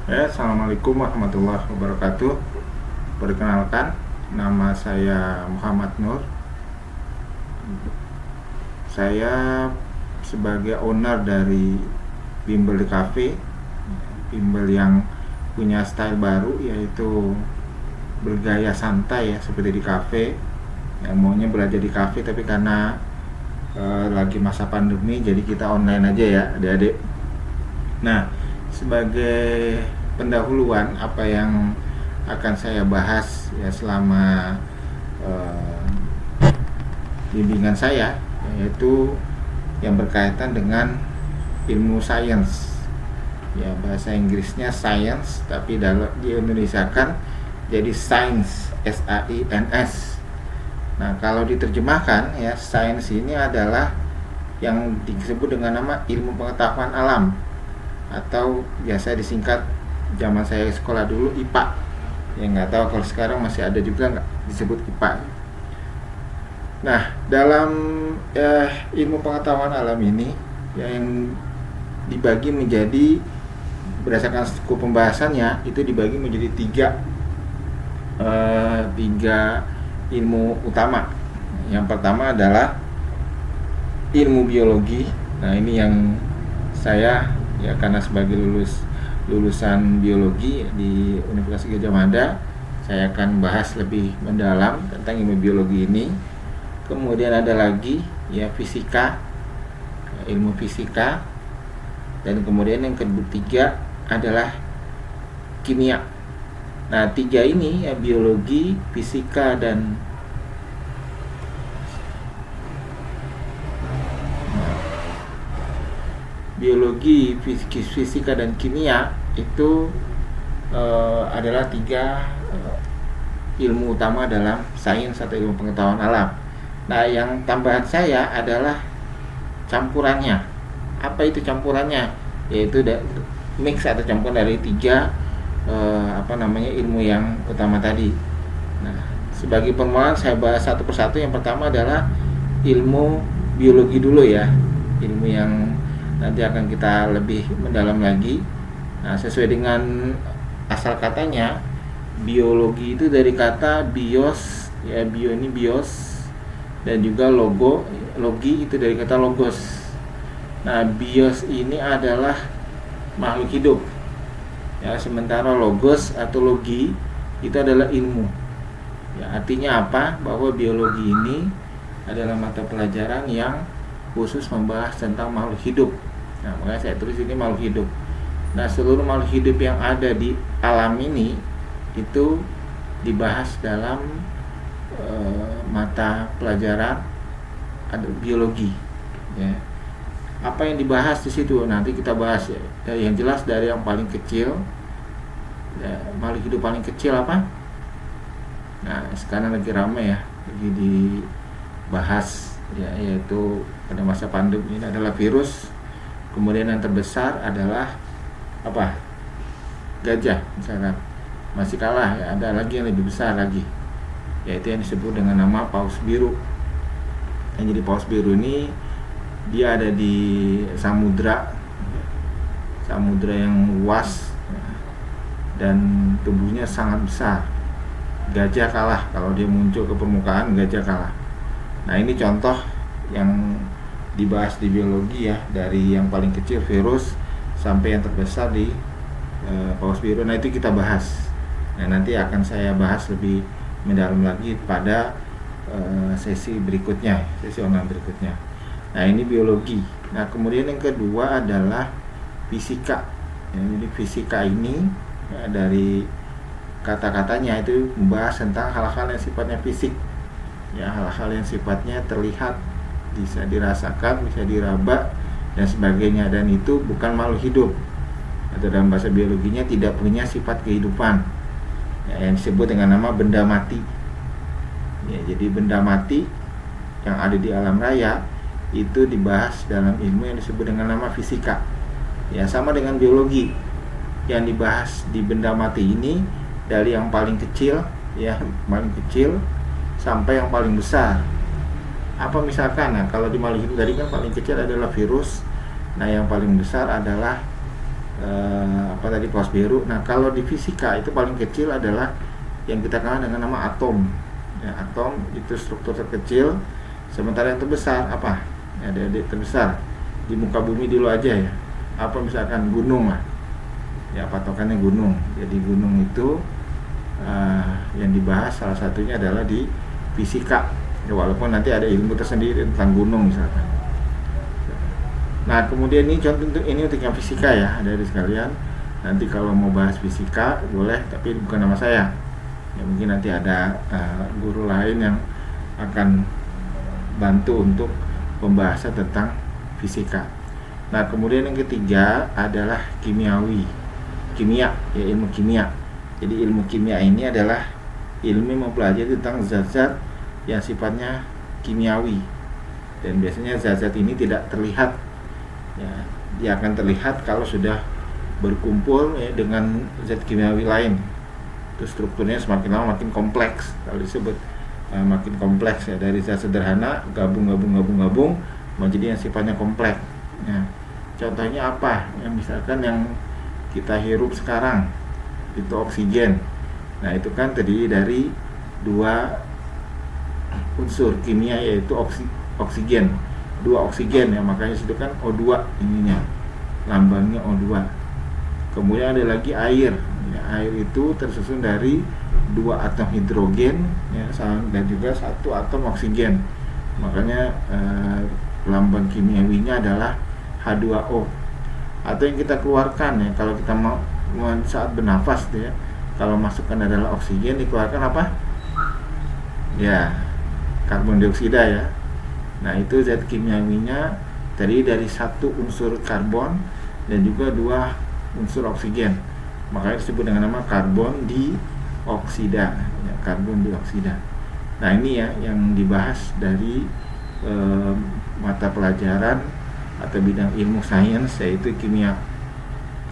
Assalamualaikum warahmatullahi wabarakatuh. Perkenalkan, nama saya Muhammad Nur. Saya sebagai owner dari Bimbel Cafe, bimbel yang punya style baru, yaitu bergaya santai ya, seperti di cafe. Yang maunya belajar di cafe, tapi karena lagi masa pandemi, jadi kita online aja ya, adik-adik. Nah, sebagai pendahuluan apa yang akan saya bahas ya selama bimbingan saya, yaitu yang berkaitan dengan ilmu sains. Ya, bahasa Inggrisnya science, tapi dalam di Indonesia kan jadi science, SAINS. Nah, kalau diterjemahkan ya, sains ini adalah yang disebut dengan nama ilmu pengetahuan alam, atau biasa disingkat zaman saya sekolah dulu IPA. Ya, nggak tahu kalau sekarang masih ada juga nggak disebut IPA. Nah, dalam ilmu pengetahuan alam ini yang dibagi menjadi, berdasarkan skop pembahasannya itu dibagi menjadi tiga ilmu utama. Yang pertama adalah ilmu biologi. Nah, ini yang saya ya, karena sebagai lulusan biologi di Universitas Gadjah Mada, saya akan bahas lebih mendalam tentang ilmu biologi ini. Kemudian ada lagi ya fisika, ilmu fisika, dan kemudian yang ketiga adalah kimia. Nah, tiga ini ya, biologi, fisika, dan biologi, fisika, dan kimia itu adalah tiga ilmu utama dalam sains atau ilmu pengetahuan alam. Nah, yang tambahan saya adalah campurannya. Apa itu campurannya? Yaitu mix atau campuran dari tiga ilmu yang utama tadi. Nah, sebagai permulaan saya bahas satu persatu. Yang pertama adalah ilmu biologi dulu ya, ilmu yang nanti akan kita lebih mendalam lagi. Nah, sesuai dengan asal katanya, biologi itu dari kata bios ya, bio ini bios, dan juga logi itu dari kata logos. Nah, bios ini adalah makhluk hidup ya, sementara logos atau logi itu adalah ilmu ya. Artinya apa? Bahwa biologi ini adalah mata pelajaran yang khusus membahas tentang makhluk hidup. Nah, makanya saya tulis ini makhluk hidup. Nah, seluruh makhluk hidup yang ada di alam ini itu dibahas dalam mata pelajaran ada biologi ya. Apa yang dibahas di situ nanti kita bahas ya. Yang jelas dari yang paling kecil ya, makhluk hidup paling kecil apa? Nah, sekarang lagi ramai ya, lagi dibahas ya, yaitu pada masa pandemi ini adalah virus. Kemudian yang terbesar adalah apa? Gajah misalkan. Masih kalah ya, ada lagi yang lebih besar lagi, yaitu yang disebut dengan nama paus biru. Yang jadi paus biru ini dia ada di samudra yang luas dan tubuhnya sangat besar. Gajah kalah, kalau dia muncul ke permukaan gajah kalah. Nah, ini contoh yang dibahas di biologi ya, dari yang paling kecil virus sampai yang terbesar di paus biru. Nah, itu kita bahas. Nah, nanti akan saya bahas lebih mendalam lagi pada sesi berikutnya, sesi online berikutnya. Nah, ini biologi. Nah, kemudian yang kedua adalah fisika ya, jadi fisika ini ya, dari kata-katanya itu membahas tentang hal-hal yang sifatnya fisik ya, hal-hal yang sifatnya terlihat, bisa dirasakan, bisa diraba, dan sebagainya, dan itu bukan makhluk hidup, atau dalam bahasa biologinya tidak punya sifat kehidupan ya, yang disebut dengan nama benda mati ya. Jadi benda mati yang ada di alam raya itu dibahas dalam ilmu yang disebut dengan nama fisika ya. Sama dengan biologi, yang dibahas di benda mati ini dari yang paling kecil ya, paling kecil sampai yang paling besar. Apa misalkan, nah kalau di makhluk hidup tadi kan paling kecil adalah virus. Nah, yang paling besar adalah Paus Beru. Nah, kalau di fisika itu paling kecil adalah yang kita kenal dengan nama atom. Ya, atom itu struktur terkecil, sementara yang terbesar apa? Ya, adik-adik, terbesar di muka bumi dulu aja ya. Apa misalkan gunung lah. Ya, patokannya gunung. Jadi gunung itu yang dibahas salah satunya adalah di fisika. Ya, walaupun nanti ada ilmu tersendiri tentang gunung misalkan. Nah, kemudian ini contoh untuk yang fisika ya, dari sekalian. Nanti kalau mau bahas fisika boleh, tapi bukan nama saya. Ya, mungkin nanti ada guru lain yang akan bantu untuk pembahasan tentang fisika. Nah, kemudian yang ketiga adalah kimia, ya, ilmu kimia. Jadi ilmu kimia ini adalah ilmu mempelajari tentang zat-zat yang sifatnya kimiawi, dan biasanya zat-zat ini tidak terlihat. Ya, dia akan terlihat kalau sudah berkumpul ya, dengan zat kimiawi lain. Itu strukturnya semakin lama makin kompleks. Kalau disebut makin kompleks ya, dari zat sederhana gabung menjadi yang sifatnya kompleks. Ya, contohnya apa? Yang misalkan yang kita hirup sekarang itu oksigen. Nah, itu kan terdiri dari dua unsur kimia, yaitu oksigen. Dua oksigen ya, makanya situ kan O2 ininya, lambangnya O2. Kemudian ada lagi air ya, air itu tersusun dari dua atom hidrogen ya, dan juga satu atom oksigen, makanya lambang kimiawinya adalah H2O. Atau yang kita keluarkan ya, kalau kita mau saat bernafas ya, kalau masukkan adalah oksigen, dikeluarkan apa? Ya, karbon dioksida ya. Nah, itu zat kimiawinya terdiri dari satu unsur karbon dan juga dua unsur oksigen, makanya disebut dengan nama karbon dioksida ya, karbon dioksida. Nah, ini ya yang dibahas dari mata pelajaran atau bidang ilmu sains, yaitu kimia.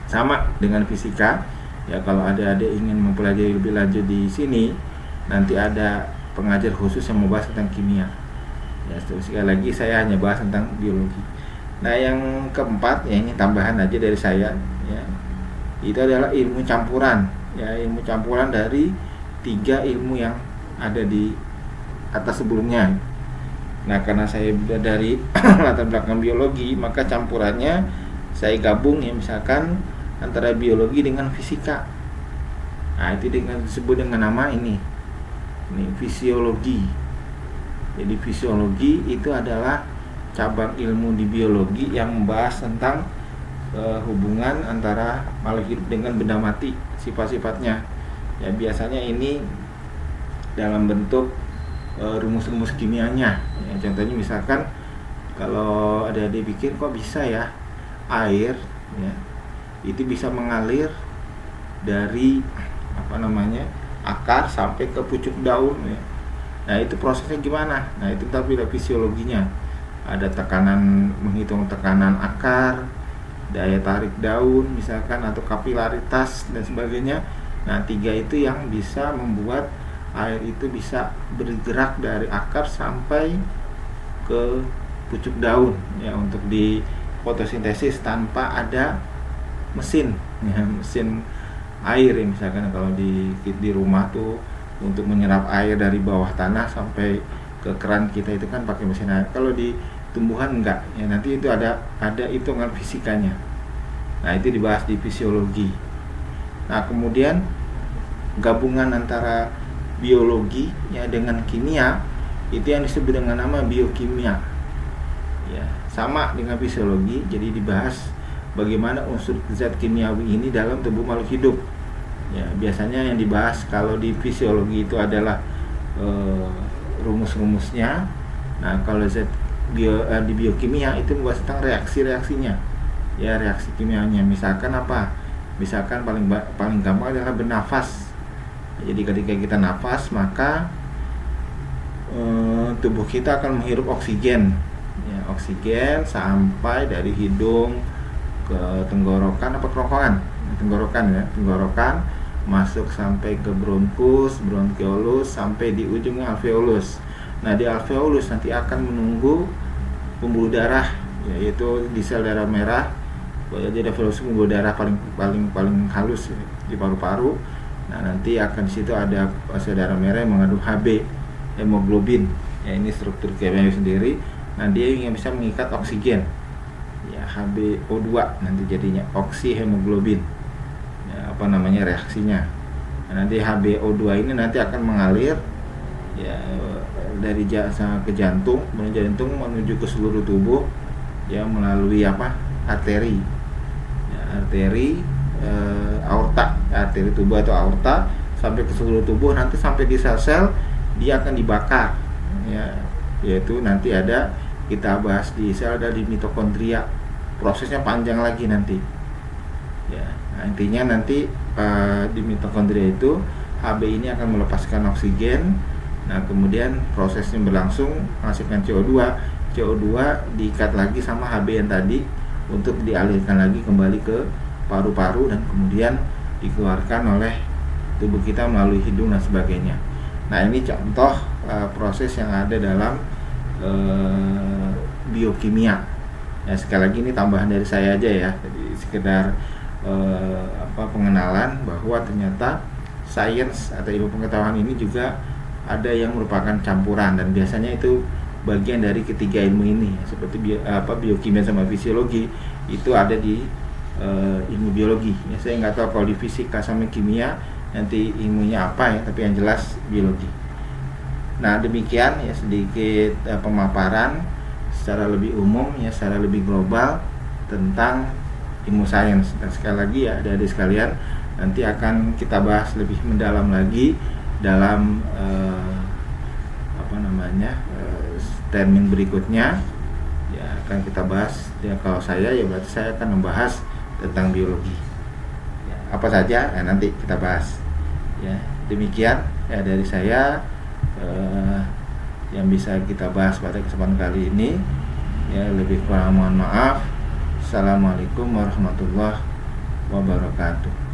Sama dengan fisika ya, kalau adik-adik ingin mempelajari lebih lanjut di sini, nanti ada pengajar khusus yang membahas tentang kimia. Ya, sekali lagi saya hanya bahas tentang biologi. Nah, yang keempat ya, ini tambahan aja dari saya ya, itu adalah ilmu campuran ya, ilmu campuran dari tiga ilmu yang ada di atas sebelumnya. Nah, karena saya dari latar belakang biologi, maka campurannya saya gabung ya, misalkan antara biologi dengan fisika. Nah, itu disebut dengan nama ini fisiologi. Jadi fisiologi itu adalah cabang ilmu di biologi yang membahas tentang hubungan antara makhluk hidup dengan benda mati, sifat-sifatnya. Ya, biasanya ini dalam bentuk rumus-rumus kimianya. Ya, contohnya misalkan kalau adik-adik pikir kok bisa ya air ya itu bisa mengalir dari akar sampai ke pucuk daun ya. Nah, itu prosesnya gimana? Nah, itu tapi ada fisiologinya. Ada tekanan, menghitung tekanan akar, daya tarik daun misalkan, atau kapilaritas dan sebagainya. Nah, tiga itu yang bisa membuat air itu bisa bergerak dari akar sampai ke pucuk daun ya, untuk di fotosintesis tanpa ada mesin ya, mesin air ya. Misalkan kalau di rumah tuh untuk menyerap air dari bawah tanah sampai ke keran kita itu kan pakai mesin air. Kalau di tumbuhan enggak ya, nanti itu ada hitungan fisikanya. Nah, itu dibahas di fisiologi. Nah, kemudian gabungan antara biologi ya dengan kimia itu yang disebut dengan nama biokimia ya, sama dengan fisiologi. Jadi dibahas bagaimana unsur zat kimiawi ini dalam tubuh makhluk hidup. Ya, biasanya yang dibahas kalau di fisiologi itu adalah rumus-rumusnya. Nah, kalau di biokimia itu membahas tentang reaksi-reaksinya. Ya, reaksi kimianya. Misalkan apa? Misalkan paling gampang adalah bernafas. Jadi ketika kita nafas, maka tubuh kita akan menghirup oksigen. Ya, oksigen sampai dari hidung ke tenggorokan apa kerongkongan? Tenggorokan ya, tenggorokan masuk sampai ke bronkus, bronkiolus, sampai di ujungnya alveolus. Nah, di alveolus nanti akan menunggu pembuluh darah, yaitu di sel darah merah jadi pembuluh darah paling halus ya, di paru-paru. Nah, nanti akan di situ ada sel darah merah yang mengandung Hb, hemoglobin. Ya, ini struktur kimia sendiri. Nah, dia yang bisa mengikat oksigen. Ya, HBO2 nanti jadinya oksihemoglobin. Ya, reaksinya. Nah, nanti HBO2 ini nanti akan mengalir ya dari ke jantung, menuju ke seluruh tubuh ya melalui arteri. Ya, arteri aorta, arteri tubuh atau aorta sampai ke seluruh tubuh, nanti sampai di sel-sel dia akan dibakar ya, yaitu nanti ada kita bahas di sel, ada di mitokondria. Prosesnya panjang lagi nanti ya. Nah, intinya nanti di mitokondria itu Hb ini akan melepaskan oksigen. Nah, kemudian prosesnya berlangsung menghasilkan CO2 diikat lagi sama Hb yang tadi untuk dialirkan lagi kembali ke paru-paru dan kemudian dikeluarkan oleh tubuh kita melalui hidung dan sebagainya. Nah, ini contoh proses yang ada dalam biokimia. Ya, sekali lagi ini tambahan dari saya aja ya. Jadi sekedar pengenalan bahwa ternyata sains atau ilmu pengetahuan ini juga ada yang merupakan campuran, dan biasanya itu bagian dari ketiga ilmu ini seperti biokimia sama fisiologi itu ada di ilmu biologi ya. Saya nggak tahu kalau di fisika sama kimia nanti ilmunya apa ya, tapi yang jelas biologi. Nah, demikian ya sedikit pemaparan secara lebih umum ya, secara lebih global tentang ilmu sains. Dan sekali lagi ya adik-adik sekalian, nanti akan kita bahas lebih mendalam lagi dalam termin berikutnya ya, akan kita bahas ya. Kalau saya ya berarti saya akan membahas tentang biologi ya, apa saja ya, nanti kita bahas ya. Demikian ya dari saya yang bisa kita bahas pada kesempatan kali ini ya. Lebih kurang mohon maaf. Assalamualaikum warahmatullahi wabarakatuh.